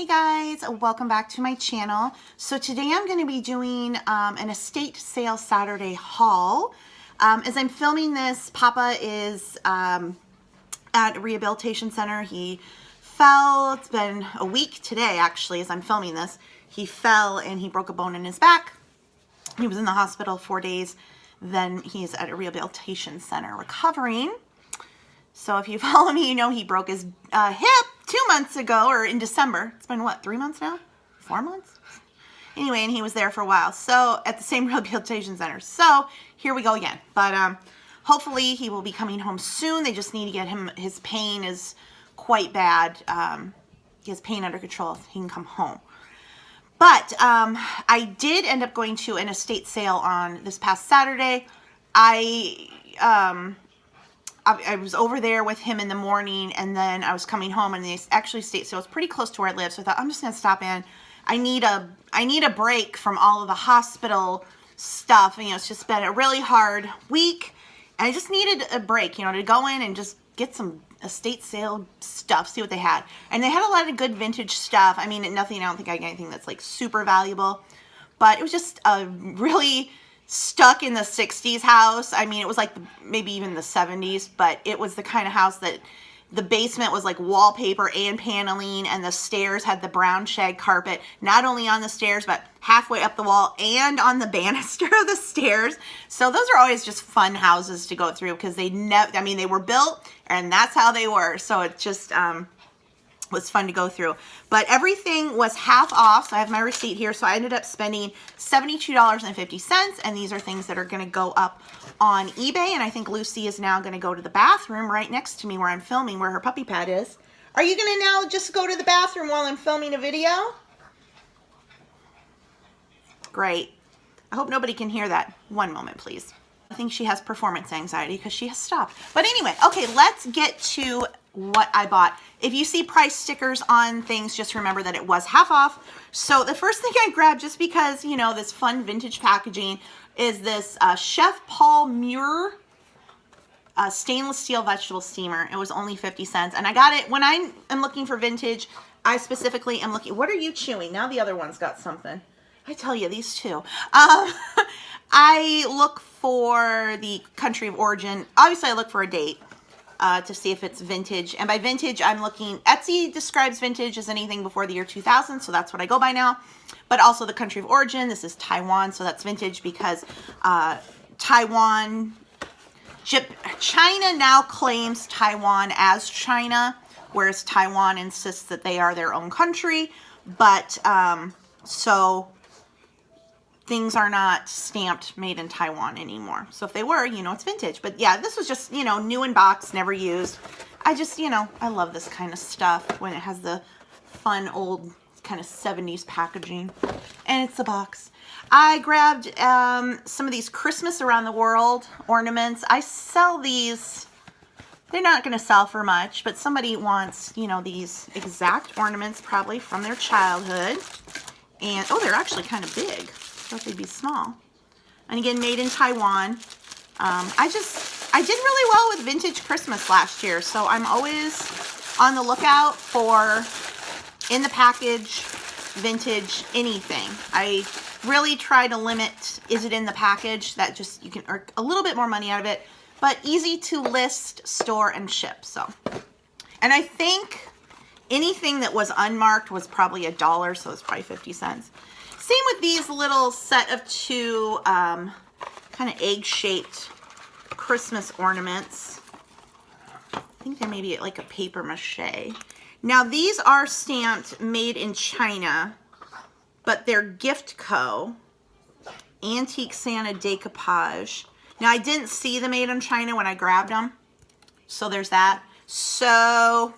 Hey guys, welcome back to my channel. So today I'm going to be doing an estate sale Saturday haul. As I'm filming this, Papa is at a rehabilitation center. He fell. It's been a week today actually as I'm filming this. He fell and he broke a bone in his back. He was in the hospital 4 days. Then he's at a rehabilitation center recovering. So if you follow me, you know he broke his hip 2 months ago, or in December. It's been what, 3 months now? 4 months? Anyway, and he was there for a while. So at the same rehabilitation center. So here we go again. But hopefully he will be coming home soon. They just need to get him, his pain is quite bad. He has pain under control. He can come home. But I did end up going to an estate sale on this past Saturday. I was over there with him in the morning, and then I was coming home, and the actually estate sale was pretty close to where I live, so I thought I'm just gonna stop in. I need a break from all of the hospital stuff. You know, it's just been a really hard week, and I just needed a break, you know, to go in and just get some estate sale stuff, see what they had. And they had a lot of good vintage stuff. I mean, nothing, I don't think I got anything that's like super valuable, but it was just a really stuck in the 60s house. I mean, it was like maybe even the 70s, but it was the kind of house that the basement was like wallpaper and paneling, and the stairs had the brown shag carpet, not only on the stairs, but halfway up the wall and on the banister of the stairs. So those are always just fun houses to go through because they never, I mean, they were built and that's how they were. So it just was fun to go through. But everything was half off, so I have my receipt here. So I ended up spending $72.50, and these are things that are going to go up on eBay. And I think Lucy is now going to go to the bathroom right next to me where I'm filming, where her puppy pad is. Are you going to now just go to the bathroom while I'm filming a video? Great. I hope nobody can hear that. One moment, please. I think she has performance anxiety because she has stopped. But anyway, okay, let's get to what I bought. If you see price stickers on things, just remember that it was half off. So the first thing I grabbed, just because, you know, this fun vintage packaging, is this Chef Paul Muir stainless steel vegetable steamer. It was only 50 cents. And I got it when I am looking for vintage. I specifically am looking. What are you chewing? Now the other one's got something. I tell you, these two. I look for the country of origin. Obviously, I look for a date to see if it's vintage. And by vintage, I'm looking, Etsy describes vintage as anything before the year 2000, so that's what I go by now. But also the country of origin. This is Taiwan, so that's vintage because China now claims Taiwan as China, whereas Taiwan insists that they are their own country. But so things are not stamped made in Taiwan anymore. So if they were, you know, it's vintage. But yeah, this was just, you know, new in box, never used. I just, you know, I love this kind of stuff when it has the fun old kind of 70s packaging. And it's a box. I grabbed some of these Christmas around the world ornaments. I sell these. They're not going to sell for much, but somebody wants, you know, these exact ornaments probably from their childhood. And, oh, they're actually kind of big. I thought they'd be small. And again, made in Taiwan. I did really well with vintage Christmas last year, so I'm always on the lookout for in the package vintage anything. I really try to limit, is it in the package? That just, you can earn a little bit more money out of it, but easy to list, store, and ship. So, and I think anything that was unmarked was probably $1, so it's probably 50 cents. Same with these little set of two kind of egg-shaped Christmas ornaments. I think they're maybe like a paper mache. Now these are stamped made in China, but they're Gift Co. Antique Santa Decoupage. Now I didn't see the made in China when I grabbed them, so there's that. So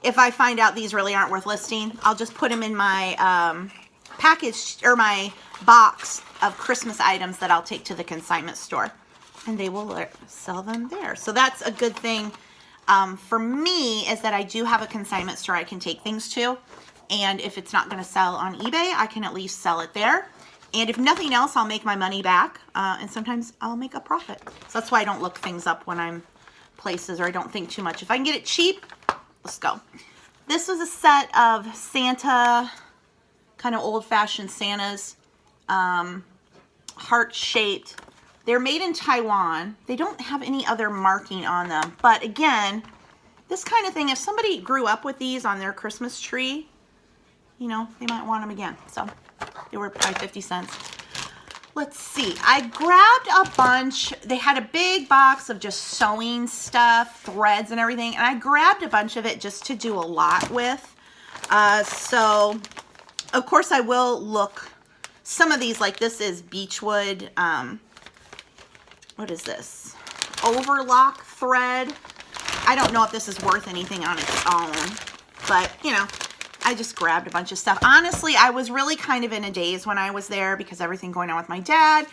if I find out these really aren't worth listing, I'll just put them in my package or my box of Christmas items that I'll take to the consignment store, and they will sell them there. So that's a good thing for me, is that I do have a consignment store I can take things to, and if it's not going to sell on eBay, I can at least sell it there. And if nothing else, I'll make my money back, and sometimes I'll make a profit. So that's why I don't look things up when I'm places, or I don't think too much. If I can get it cheap, let's go. This was a set of Santa, kind of old-fashioned Santas, heart-shaped. They're made in Taiwan. They don't have any other marking on them. But again, this kind of thing, if somebody grew up with these on their Christmas tree, you know, they might want them again. So they were probably 50 cents. Let's see. I grabbed a bunch. They had a big box of just sewing stuff, threads and everything. And I grabbed a bunch of it just to do a lot with. So, of course, I will look. Some of these, like this is Beechwood. What is this? Overlock thread. I don't know if this is worth anything on its own. But, you know, I just grabbed a bunch of stuff. Honestly, I was really kind of in a daze when I was there because everything going on with my dad.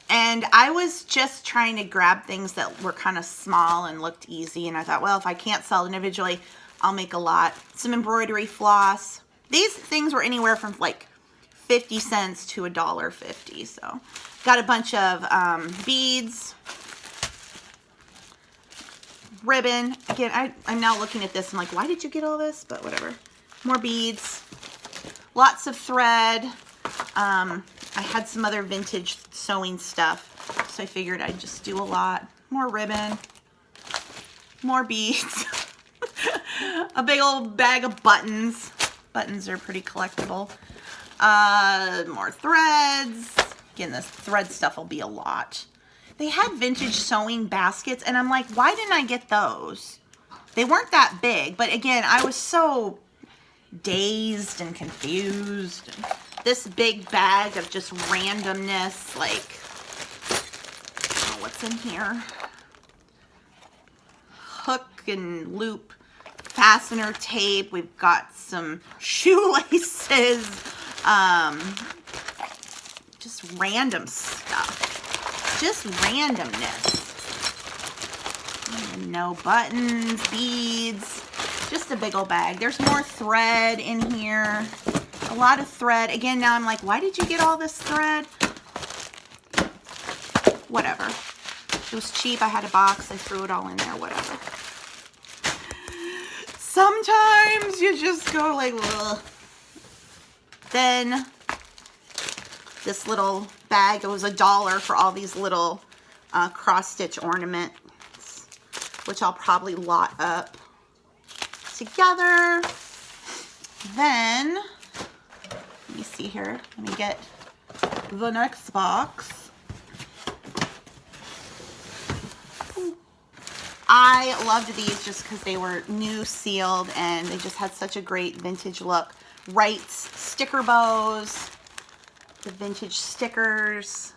And I was just trying to grab things that were kind of small and looked easy. And I thought, well, if I can't sell individually, I'll make a lot. Some embroidery floss. These things were anywhere from like 50 cents to $1.50. So got a bunch of beads. Ribbon. Again, I'm now looking at this. I'm like, why did you get all this? But whatever. More beads, lots of thread. I had some other vintage sewing stuff, so I figured I'd just do a lot. More ribbon, more beads, a big old bag of buttons. Buttons are pretty collectible. More threads. Again, this thread stuff will be a lot. They had vintage sewing baskets, and I'm like, why didn't I get those? They weren't that big, but again, I was so dazed and confused. This big bag of just randomness, like, oh, what's in here? Hook and loop, fastener tape. We've got some shoelaces, just random stuff, just randomness. No buttons, beads. Just a big old bag. There's more thread in here. A lot of thread. Again, now I'm like, why did you get all this thread? Whatever. It was cheap. I had a box. I threw it all in there. Whatever. Sometimes you just go like, ugh. Then this little bag, it was $1 for all these little cross-stitch ornaments, which I'll probably lot up together. Then, let me see here. Let me get the next box. I loved these just because they were new sealed and they just had such a great vintage look. Wrights sticker bows, the vintage stickers.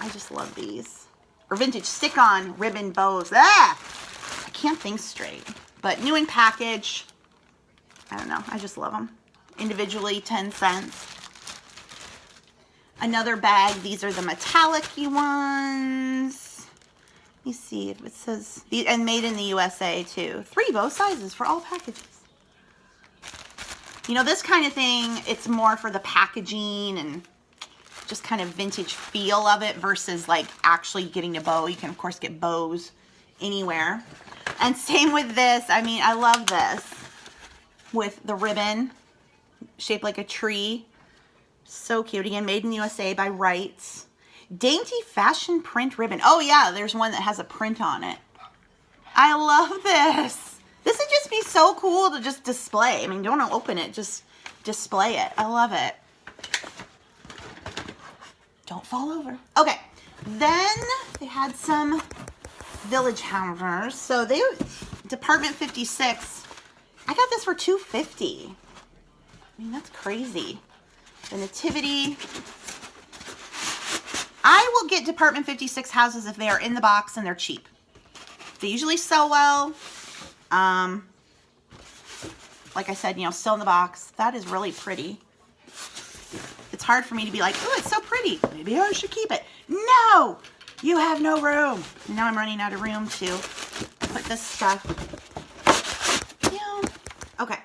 I just love these. Or vintage stick-on ribbon bows. Ah! I can't think straight. But new in package. I don't know. I just love them. Individually, 10 cents. Another bag. These are the metallic-y ones. Let me see if it says... And made in the USA, too. 3 both sizes for all packages. You know, this kind of thing, it's more for the packaging and just kind of vintage feel of it versus, like, actually getting a bow. You can, of course, get bows anywhere. And same with this. I mean, I love this. With the ribbon shaped like a tree. So cute. Again, made in the USA by Wrights. Dainty fashion print ribbon. Oh, yeah, there's one that has a print on it. I love this. This would just be so cool to just display. I mean, don't open it. Just display it. I love it. Don't fall over. Okay. Then they had some village hammers. So they Department 56. I got this for $2.50. I mean, that's crazy. The Nativity. I will get Department 56 houses if they are in the box and they're cheap. They usually sell well. Like I said, you know, still in the box. That is really pretty. It's hard for me to be like, oh, it's so pretty. Maybe I should keep it. No! You have no room. And now I'm running out of room to put this stuff. Yeah. Okay.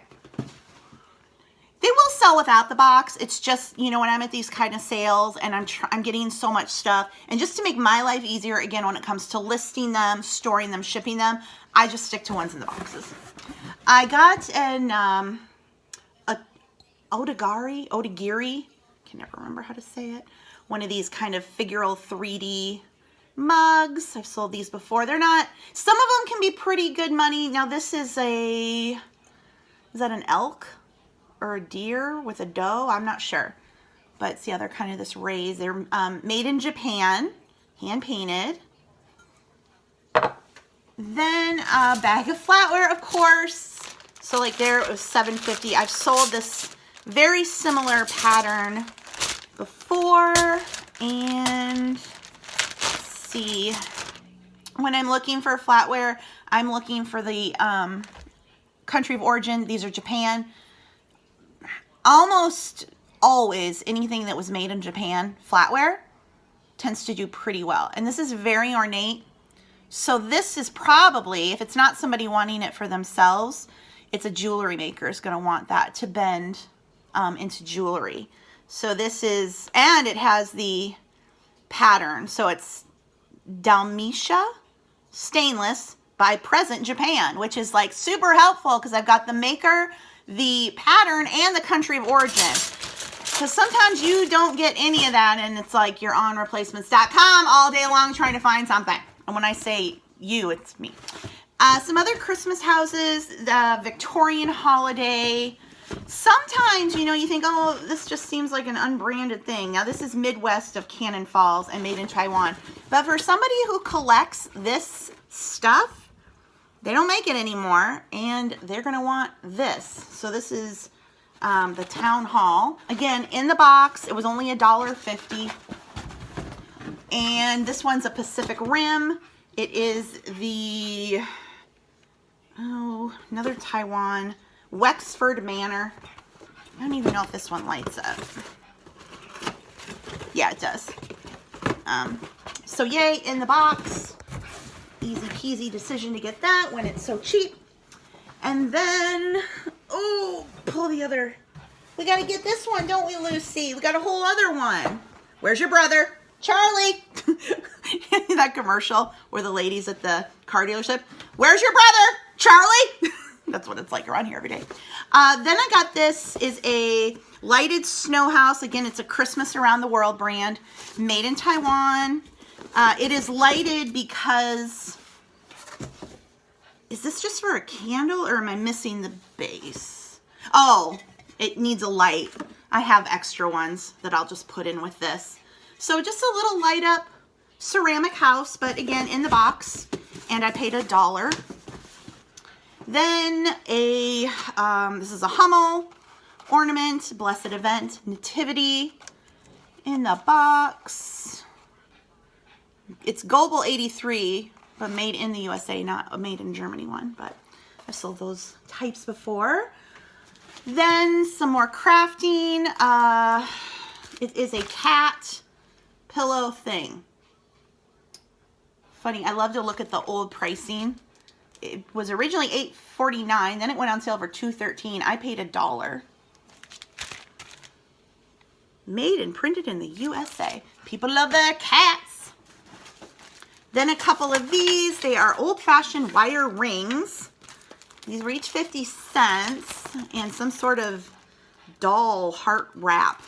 They will sell without the box. It's just, you know, when I'm at these kind of sales and I'm getting so much stuff. And just to make my life easier, again, when it comes to listing them, storing them, shipping them, I just stick to ones in the boxes. I got an a Odagiri, can never remember how to say it. One of these kind of figural 3D mugs. I've sold these before. They're not, some of them can be pretty good money. Now this is is that an elk or a deer with a doe? I'm not sure. But see how they're kind of this raised. They're made in Japan, hand painted. Then a bag of flatware, of course. So like there, it was $7.50. I've sold this very similar pattern before. And let's see, when I'm looking for flatware, I'm looking for the country of origin. These are Japan. Almost always anything that was made in Japan, flatware, tends to do pretty well. And this is very ornate. So this is probably, if it's not somebody wanting it for themselves, it's a jewelry maker is going to want that to bend into jewelry. So this is, and it has the pattern. So it's Dalmatia stainless by Present Japan, which is like super helpful because I've got the maker, the pattern, and the country of origin. Because sometimes you don't get any of that and it's like you're on replacements.com all day long trying to find something. And when I say you, it's me. Some other Christmas houses, the Victorian holiday. Sometimes, you know, you think, oh, this just seems like an unbranded thing. Now, this is Midwest of Cannon Falls and made in Taiwan. But for somebody who collects this stuff, they don't make it anymore, and they're going to want this. So this is the Town Hall. Again, in the box, it was only $1.50. And this one's a Pacific Rim. It is the, another Taiwan, Wexford Manor. I don't even know if this one lights up. Yeah, it does. So yay, in the box. Easy peasy decision to get that when it's so cheap. And then, pull the other. We got to get this one, don't we, Lucy? We got a whole other one. Where's your brother? Charlie. That commercial where the lady's at the car dealership. Where's your brother? Charlie. That's what it's like around here every day. Then I got this is a lighted snow house. Again, it's a Christmas Around the World brand made in Taiwan. It is lighted because, is this just for a candle or am I missing the base? Oh, it needs a light. I have extra ones that I'll just put in with this. So just a little light up ceramic house, but again, in the box, and I paid $1. Then this is a Hummel ornament, Blessed Event, Nativity, in the box. It's Goebel 83, but made in the USA, not a made in Germany one, but I've sold those types before. Then some more crafting. It is a cat pillow thing. Funny, I love to look at the old pricing. It was originally $8.49, then it went on sale for $2.13. I paid $1. Made and printed in the USA. People love their cats. Then a couple of these. They are old-fashioned wire rings. These were each 50 cents. And some sort of doll heart wrap.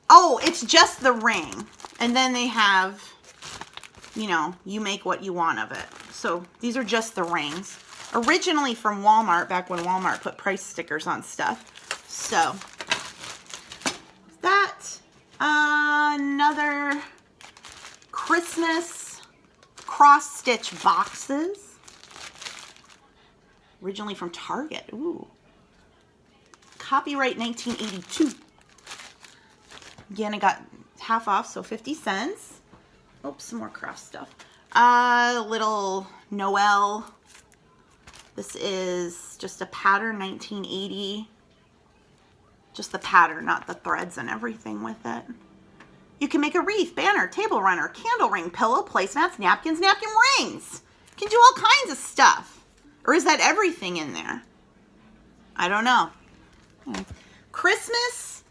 Oh, it's just the ring. And then they have, you know, you make what you want of it. So these are just the rings. Originally from Walmart, back when Walmart put price stickers on stuff. So that, another Christmas cross-stitch boxes. Originally from Target. Ooh. Copyright 1982. Again, I got half off, so 50 cents. Oops, some more craft stuff. Little Noel. This is just a pattern, 1980. Just the pattern, not the threads and everything with it. You can make a wreath, banner, table runner, candle ring, pillow, placemats, napkins, napkin rings. You can do all kinds of stuff. Or is that everything in there? I don't know. Christmas,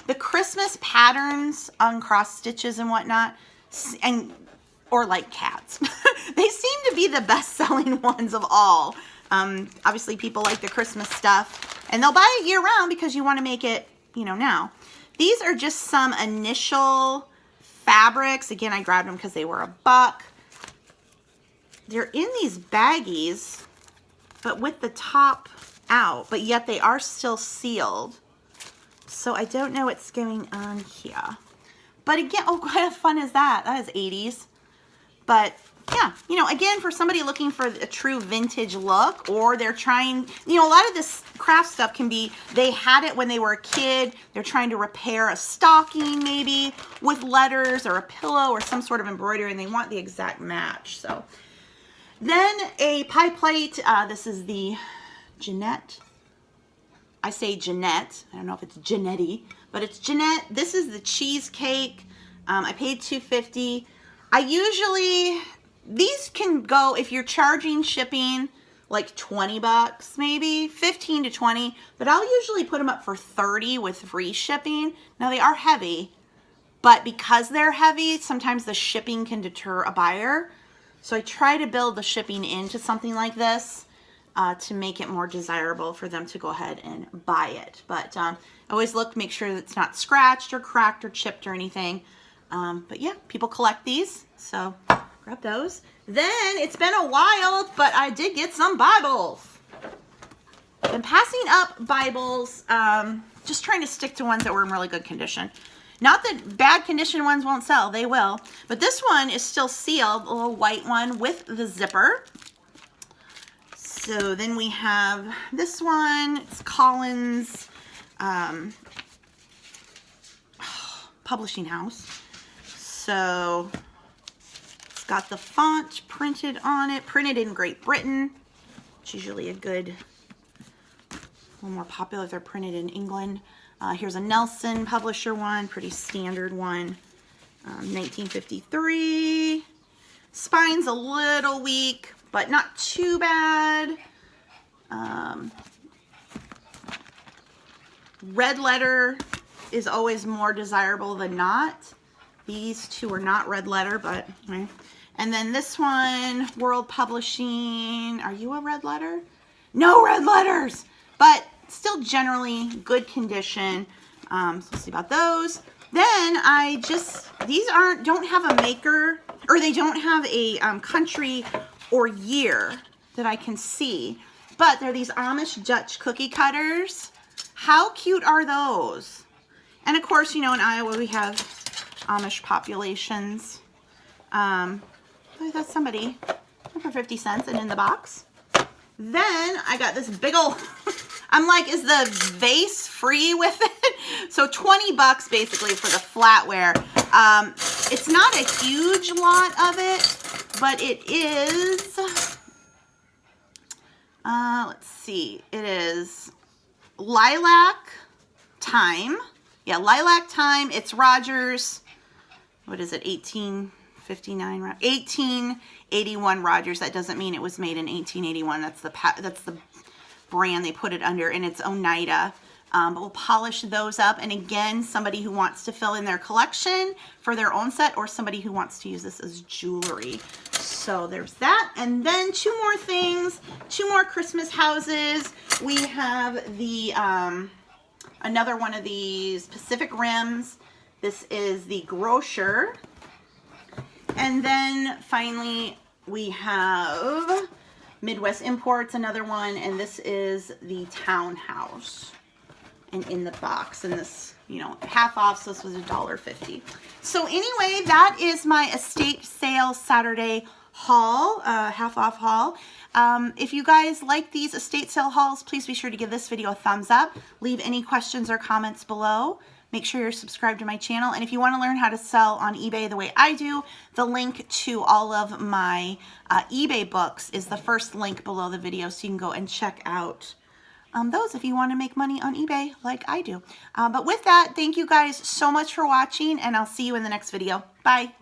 the Christmas patterns on cross stitches and whatnot, or like cats. They seem to be the best selling ones of all. Obviously, people like the Christmas stuff, and they'll buy it year round because you want to make it, you know, now. These are just some initial fabrics. Again, I grabbed them because they were $1. They're in these baggies, but with the top out, but yet they are still sealed. So I don't know what's going on here. But again, oh, what kind of fun is that? That is 80s. But yeah, you know, again, for somebody looking for a true vintage look, or they're trying, you know, a lot of this craft stuff can be, they had it when they were a kid, they're trying to repair a stocking maybe with letters or a pillow or some sort of embroidery, and they want the exact match. So then a pie plate. This is the Jeanette. I say Jeanette. I don't know if it's Jeanetti, but it's Jeanette. This is the cheesecake. I paid $2.50. I usually, these can go, if you're charging shipping, like $20 maybe, 15 to 20, but I'll usually put them up for 30 with free shipping. Now they are heavy, but because they're heavy, sometimes the shipping can deter a buyer. So I try to build the shipping into something like this to make it more desirable for them to go ahead and buy it. But always look, make sure that it's not scratched or cracked or chipped or anything. But yeah, people collect these, so grab those. Then it's been a while, but I did get some Bibles. Been passing up Bibles, just trying to stick to ones that were in really good condition. Not that bad condition ones won't sell, they will. But this one is still sealed, a little white one with the zipper. So then we have this one, it's Collins Publishing House. So it's got the font printed on it, printed in Great Britain. It's usually a good, a little more popular if they're printed in England. Here's a Nelson publisher one, pretty standard one, 1953. Spine's a little weak, but not too bad. Red letter is always more desirable than not. These two are not red letter, but okay. And then this one, World Publishing. Are you a red letter? No red letters, but still generally good condition. So let's see about those. Then these don't have a maker, or they don't have a country or year that I can see, but they're these Amish Dutch cookie cutters. How cute are those? And of course, you know, in Iowa we have Amish populations. I got somebody for 50 cents and in the box. Then I got this big old, I'm like, is the vase free with it? So $20 basically for the flatware. It's not a huge lot of it, but it is, let's see, it is Lilac Time. Yeah, Lilac Time. It's Rogers. What is it? 1859, 1881 Rogers. That doesn't mean it was made in 1881. That's the brand they put it under, and it's Oneida. But we'll polish those up. And again, somebody who wants to fill in their collection for their own set, or somebody who wants to use this as jewelry. So there's that. And then two more things, two more Christmas houses. We have the another one of these Pacific Rims. This is the Grocer. And then finally we have Midwest Imports, another one, and this is the Townhouse. And in the box, and this, you know, half off, so this was $1.50. So anyway, that is my estate sale Saturday haul, half off haul. If you guys like these estate sale hauls, please be sure to give this video a thumbs up. Leave any questions or comments below. Make sure you're subscribed to my channel. And if you want to learn how to sell on eBay the way I do, the link to all of my eBay books is the first link below the video, so you can go and check out those if you want to make money on eBay like I do. But with that, thank you guys so much for watching, and I'll see you in the next video. Bye.